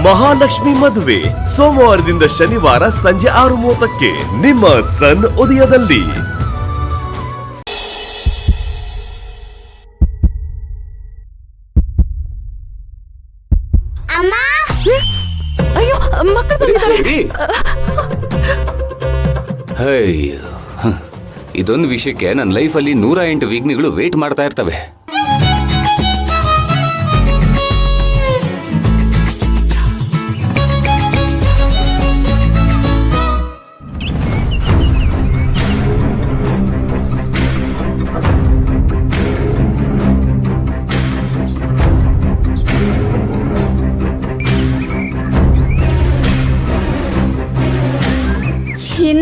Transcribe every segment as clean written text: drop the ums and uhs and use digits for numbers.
ಮಹಾಲಕ್ಷ್ಮಿ ಮದುವೆ ಸೋಮವಾರದಿಂದ ಶನಿವಾರ ಸಂಜೆ 6:30ಕ್ಕೆ ನಿಮ್ಮ ಸನ್ ಉದಯದಲ್ಲಿ. ಅಯ್ಯೋ, ಮಕ್ಕಳು ಬಂದಿದ್ದಾರೆ. ಇದೊಂದು ವಿಷಯಕ್ಕೆ ನನ್ನ ಲೈಫಲ್ಲಿ 108 ವಿಘ್ನಗಳು ವೇಟ್ ಮಾಡ್ತಾ ಇರ್ತವೆ.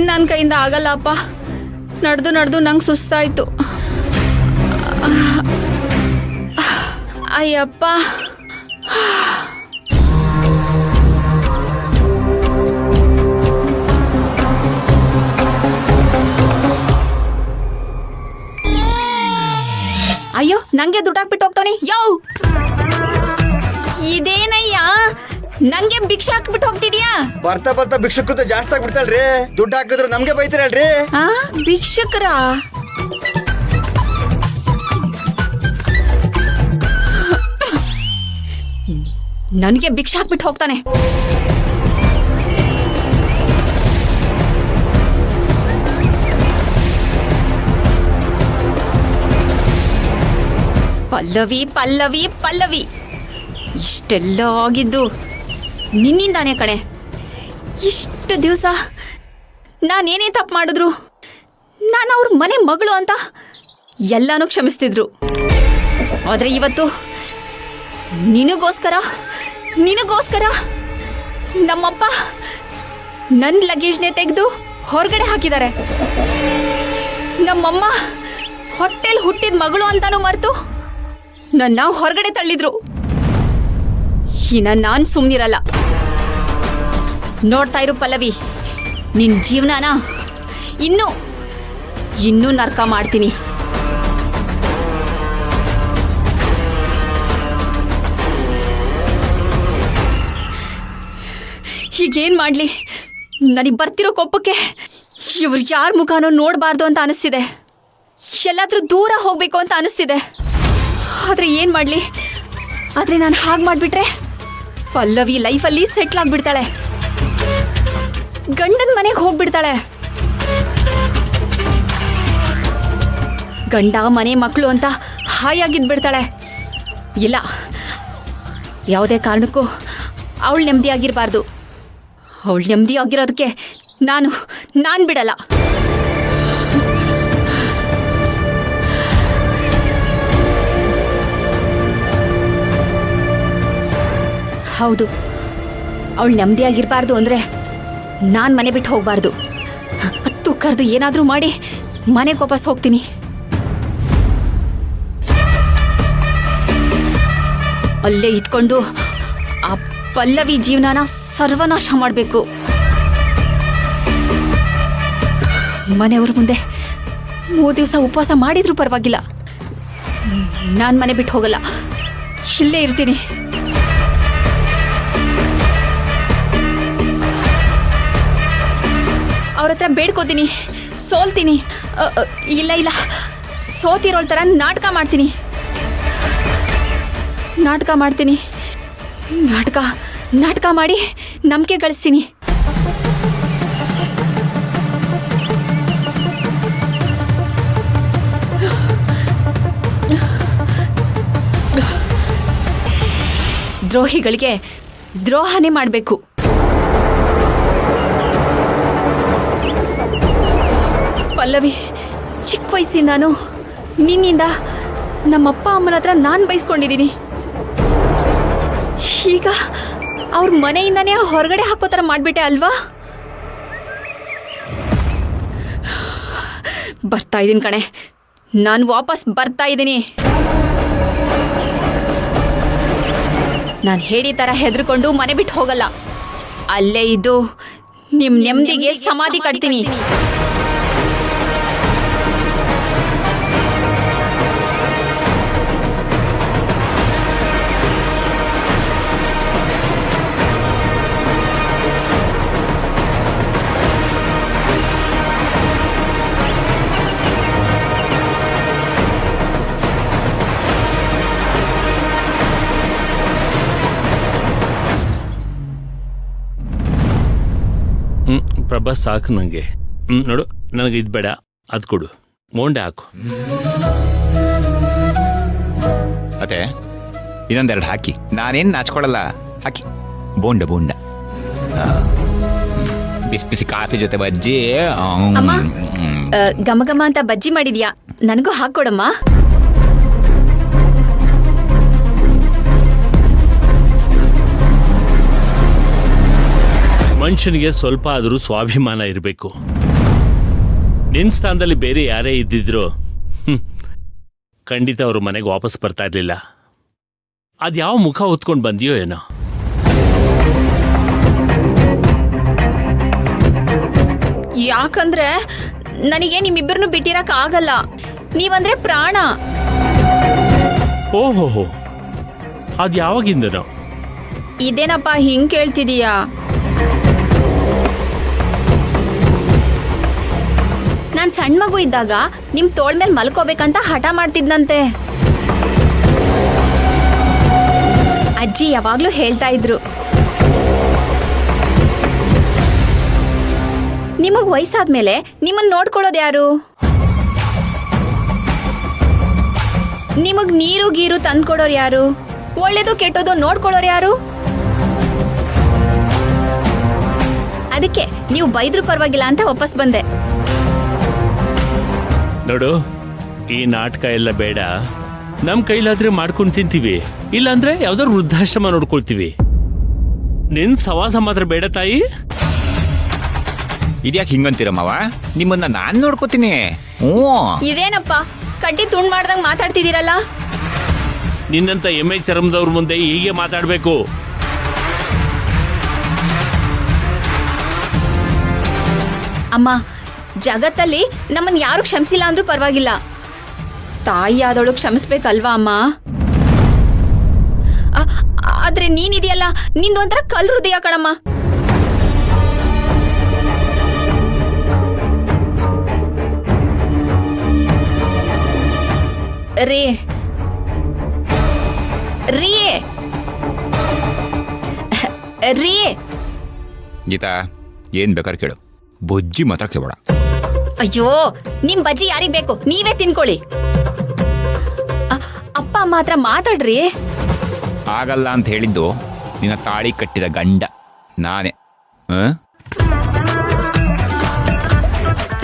ನನ್ನ ಕೈಯಿಂದ ಆಗಲ್ಲಪ್ಪ. ನಡೆದು ನಡೆದು ನಂಗೆ ಸುಸ್ತಾಯ್ತು. ಅಯ್ಯಪ್ಪ, ಅಯ್ಯೋ, ನಂಗೆ ದುಡ್ಡು ಹಾಕ್ಬಿಟ್ಟು ಹೋಗ್ತಾನೆ. ಯೋ, ಇದೇನಯ್ಯ, ನಂಗೆ ಭಿಕ್ಷೆ ಹಾಕ್ಬಿಟ್ಟು ಹೋಗ್ತಿದ್ಯಾ? ಬರ್ತಾ ಬರ್ತಾ ಭಿಕ್ಷುಕದ ಜಾಸ್ತಿ ಆಗ್ಬಿಡ್ತಾಳ್ರಿ. ದುಡ್ಡು ಹಾಕಿದ್ರು ನಮ್ಗೆ ಬೈತಾರಲ್ರಿ. ಭಿಕ್ಷುಕರ? ನನಗೆ ಭಿಕ್ಷೆ ಹಾಕ್ಬಿಟ್ಟು ಹೋಗ್ತಾನೆ. ಪಲ್ಲವಿ ಪಲ್ಲವಿ ಪಲ್ಲವಿ, ಇಷ್ಟೆಲ್ಲ ಆಗಿದ್ದು ನಿನ್ನಿಂದಾನೇ ಕಣೆ. ಇಷ್ಟು ದಿವಸ ನಾನೇನೇ ತಪ್ಪು ಮಾಡಿದ್ರು ನಾನು ಅವ್ರ ಮನೆ ಮಗಳು ಅಂತ ಎಲ್ಲನೂ ಕ್ಷಮಿಸ್ತಿದ್ರು. ಆದರೆ ಇವತ್ತು ನಿನಗೋಸ್ಕರ ನಮ್ಮಪ್ಪ ನನ್ನ ಲಗೇಜ್ನೇ ತೆಗೆದು ಹೊರಗಡೆ ಹಾಕಿದ್ದಾರೆ. ನಮ್ಮಮ್ಮ ಹೊಟ್ಟೆಲ್ ಹುಟ್ಟಿದ ಮಗಳು ಅಂತಾನೂ ಮರೆತು ನನ್ನ ಹೊರಗಡೆ ತಳ್ಳಿದ್ರು. ಇನ್ನ ನಾನು ಸುಮ್ಮನಿರಲ್ಲ. ನೋಡ್ತಾ ಇರು ಪಲ್ಲವಿ, ನಿನ್ನ ಜೀವನನ ಇನ್ನೂ ನರ್ಕ ಮಾಡ್ತೀನಿ. ಈಗೇನು ಮಾಡಲಿ? ನನಗೆ ಬರ್ತಿರೋ ಕೋಪಕ್ಕೆ ಇವ್ರು ಯಾರ ಮುಖನೂ ನೋಡಬಾರ್ದು ಅಂತ ಅನಿಸ್ತಿದೆ. ಎಲ್ಲಾದ್ರೂ ದೂರ ಹೋಗಬೇಕು ಅಂತ ಅನಿಸ್ತಿದೆ. ಆದರೆ ಏನು ಮಾಡಲಿ? ಆದರೆ ನಾನು ಹಾಗೆ ಮಾಡಿಬಿಟ್ರೆ ಪಲ್ಲವಿ ಲೈಫಲ್ಲಿ ಸೆಟ್ಲ್ ಆಗಿಬಿಡ್ತಾಳೆ. ಗಂಡನ ಮನೆಗೆ ಹೋಗ್ಬಿಡ್ತಾಳೆ. ಗಂಡ ಮನೆ ಮಕ್ಕಳು ಅಂತ ಹಾಯಾಗಿದ್ಬಿಡ್ತಾಳೆ. ಇಲ್ಲ, ಯಾವುದೇ ಕಾರಣಕ್ಕೂ ಅವಳು ನೆಮ್ಮದಿಯಾಗಿರಬಾರ್ದು. ಅವಳು ನೆಮ್ಮದಿಯಾಗಿರೋದಕ್ಕೆ ನಾನು ಬಿಡಲ್ಲ. ಹೌದು, ಅವಳು ನೆಮ್ಮದಿಯಾಗಿರಬಾರ್ದು ಅಂದರೆ ನಾನು ಮನೆ ಬಿಟ್ಟು ಹೋಗಬಾರ್ದು. ಹತ್ತು ಕರೆದು ಏನಾದರೂ ಮಾಡಿ ಮನೆಗೆ ವಾಪಸ್ ಹೋಗ್ತೀನಿ. ಅಲ್ಲೇ ಇದ್ಕೊಂಡು ಆ ಪಲ್ಲವಿ ಜೀವನನ ಸರ್ವನಾಶ ಮಾಡಬೇಕು. ಮನೆಯವ್ರ ಮುಂದೆ 3 ದಿವಸ ಉಪವಾಸ ಮಾಡಿದ್ರೂ ಪರವಾಗಿಲ್ಲ, ನಾನು ಮನೆ ಬಿಟ್ಟು ಹೋಗಲ್ಲ. ಇಲ್ಲೇ ಇರ್ತೀನಿ. ಅವ್ರ ಹತ್ರ ಬೇಡ್ಕೋತೀನಿ, ಸೋಲ್ತೀನಿ. ಇಲ್ಲ, ಸೋತಿರೋಳ ಥರ ನಾಟಕ ಮಾಡ್ತೀನಿ. ನಾಟಕ ಮಾಡಿ ನಂಬಿಕೆ ಗಳಿಸ್ತೀನಿ. ದ್ರೋಹಿಗಳಿಗೆ ದ್ರೋಹನೇ ಮಾಡಬೇಕು. ಪಲ್ಲವಿ, ಚಿಕ್ಕ ವಯಸ್ಸಿಂದಾನು ನಿನ್ನಿಂದ ನಮ್ಮಪ್ಪ ಅಮ್ಮನ ಹತ್ರ ನಾನು ಬೈಸ್ಕೊಂಡಿದ್ದೀನಿ. ಈಗ ಅವ್ರ ಮನೆಯಿಂದಾನೇ ಹೊರಗಡೆ ಹಾಕೋ ಥರ ಮಾಡಿಬಿಟ್ಟೆ ಅಲ್ವಾ? ಬರ್ತಾ ಇದ್ದೀನಿ ಕಣೆ, ನಾನು ವಾಪಸ್ ಬರ್ತಾ ಇದ್ದೀನಿ. ನಾನು ಹೇಳಿ ಥರ ಹೆದರ್ಕೊಂಡು ಮನೆ ಬಿಟ್ಟು ಹೋಗಲ್ಲ. ಅಲ್ಲೇ ಇದ್ದು ನಿಮ್ಮ ನೆಮ್ಮದಿಗೆ ಸಮಾಧಿ ಕಟ್ತೀನಿ. ಪ್ರಭಾ ಸಾಕು ನನಗೆ. ನೋಡು, ನನಗೆ ಇದು ಬೇಡ, ಅದು ಕೊಡು. ಬೋಂಡೆ ಹಾಕು. ಅತ್ತೆ ಇನ್ನೊಂದೆರಡು ಹಾಕಿ. ನಾನೇನು ನಾಚ್ಕೊಳ್ಳಲ್ಲ, ಹಾಕಿ. ಬೋಂಡ ಬೋಂಡ. ಬಿಸಿ ಬಿಸಿ ಕಾಫಿ ಜೊತೆ ಬಜ್ಜಿ. ಅಮ್ಮ, ಘಮ ಘಮ ಅಂತ ಬಜ್ಜಿ ಮಾಡಿದ್ಯಾ, ನನಗೂ ಹಾಕೊಡಮ್ಮ. ಮನುಷ್ಯನಿಗೆ ಸ್ವಲ್ಪ ಆದರೂ ಸ್ವಾಭಿಮಾನ ಇರಬೇಕು. ನಿನ್ನ ಸ್ಥಾನದಲ್ಲಿ ಬೇರೆ ಯಾರೇ ಇದ್ದಿದ್ರು ಖಂಡಿತ ಅವರು ಮನೆಗೆ ವಾಪಸ್ ಬರ್ತಾ ಇರಲಿಲ್ಲ. ಅದ್ಯಾವ ಮುಖ ಹೊತ್ಕೊಂಡು ಬಂದಿಯೋ ಏನೋ. ಯಾಕಂದ್ರೆ ನನಗೆ ನಿಮ್ಮಿಬ್ಬರನ್ನು ಬಿಟ್ಟಿರಕ್ ಆಗಲ್ಲ. ನೀವಂದ್ರೆ ಪ್ರಾಣ. ಓಹೋಹೋ, ಅದು ಯಾವಾಗಿಂದನೋ? ಇದೇನಪ್ಪ ಹಿಂಗ್ ಕೇಳ್ತಿದೀಯಾ? ನಾನ್ ಸಣ್ಣ ಮಗು ಇದ್ದಾಗ ನಿಮ್ ತೋಳ್ ಮೇಲೆ ಮಲ್ಕೋಬೇಕಂತ ಹಠ ಮಾಡ್ತಿದ್ನಂತೆ. ಅಜ್ಜಿ ಯಾವಾಗ್ಲೂ ಹೇಳ್ತಾ ಇದ್ರು, ನಿಮಗ್ ವಯಸ್ಸಾದ್ಮೇಲೆ ನಿಮ್ಮನ್ನ ನೋಡ್ಕೊಳ್ಳೋದು ಯಾರು? ನಿಮಗ್ ನೀರು ಗೀರು ತಂದ್ಕೊಡೋರು ಯಾರು? ಒಳ್ಳೇದು ಕೆಟ್ಟೋದು ನೋಡ್ಕೊಳ್ಳೋರು ಯಾರು? ಅದಕ್ಕೆ ನೀವು ಬೈದ್ರು ಪರವಾಗಿಲ್ಲ ಅಂತ ವಾಪಸ್ ಬಂದೆ. ನೋಡು, ಈ ನಾಟಕ ಎಲ್ಲ ಬೇಡ. ನಮ್ ಕೈಲಾದ್ರೆ ಮಾಡ್ಕೊಂಡು ತಿಂತೀವಿ, ಇಲ್ಲಾಂದ್ರೆ ಯಾವ್ದಾದ್ರು ವೃದ್ಧಾಶ್ರಮ ನೋಡ್ಕೊಳ್ತೀವಿ. ನಿನ್ ಸವಾಸ ಮಾತ್ರ ಬೇಡ ತಾಯಿ. ಇದ್ಯಾಕೆ ಹಿಂಗಂತೀರಮ್ಮವ? ನಿಮ್ಮನ್ನ ನಾನ್ ನೋಡ್ಕೋತೀನಿ. ಇದೇನಪ್ಪ ಕಡ್ಡಿ ತುಂಡ್ ಮಾಡ್ದಂಗ್ ಮಾತಾಡ್ತಿದ್ದೀರಲ್ಲ? ನಿನ್ನಂತ ಎಮ್ಮೆ ಚರ್ಮದವ್ರ ಮುಂದೆ ಹೀಗೆ ಮಾತಾಡ್ಬೇಕು. ಅಮ್ಮ, ಜಗತ್ತಲ್ಲಿ ನಮ್ಮನ್ ಯಾರು ಕ್ಷಮಿಸಿಲ್ಲ ಅಂದ್ರೂ ಪರವಾಗಿಲ್ಲ, ತಾಯಿ ಆದವಳು ಕ್ಷಮಿಸ್ಬೇಕಲ್ವಾ ಅಮ್ಮ? ಆದ್ರೆ ನೀನಿದೆಯಲ್ಲ, ನಿಂದು ಒಂಥರ ಕಲ್ ಹೃದಯ ಕಣಮ್ಮ. ರೀ ರೀ ರೀ ಗೀತಾ, ಏನ್ ಬೇಕಾದ್ರೆ ಕೇಳು, ಬೊಜ್ಜಿ ಮಾತ್ರ ಕೇಳಬೇಡ. ಅಯ್ಯೋ, ನಿಮ್ ಬಜ್ಜಿ ಯಾರಿಗ್ ಬೇಕು, ನೀವೇ ತಿನ್ಕೊಳ್ಳಿ. ಅಪ್ಪ ಅಮ್ಮ ಹತ್ರ ಮಾತಾಡ್ರಿ. ಆಗಲ್ಲ ಅಂತ ಹೇಳಿದ್ದು ನಿನ್ನ ತಾಳಿ ಕಟ್ಟಿದ ಗಂಡ ನಾನೇ.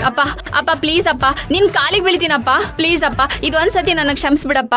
ಅಪ್ಪ ಅಪ್ಪ ಪ್ಲೀಸ್ ಅಪ್ಪ, ನಿನ್ ಕಾಲಿಗೆ ಬೀಳ್ತೀನಪ್ಪ, ಪ್ಲೀಸ್ ಅಪ್ಪ, ಇದು ಒಂದ್ಸತಿ ನನಗೆ ಕ್ಷಮಿಸ್ಬಿಡಪ್ಪ.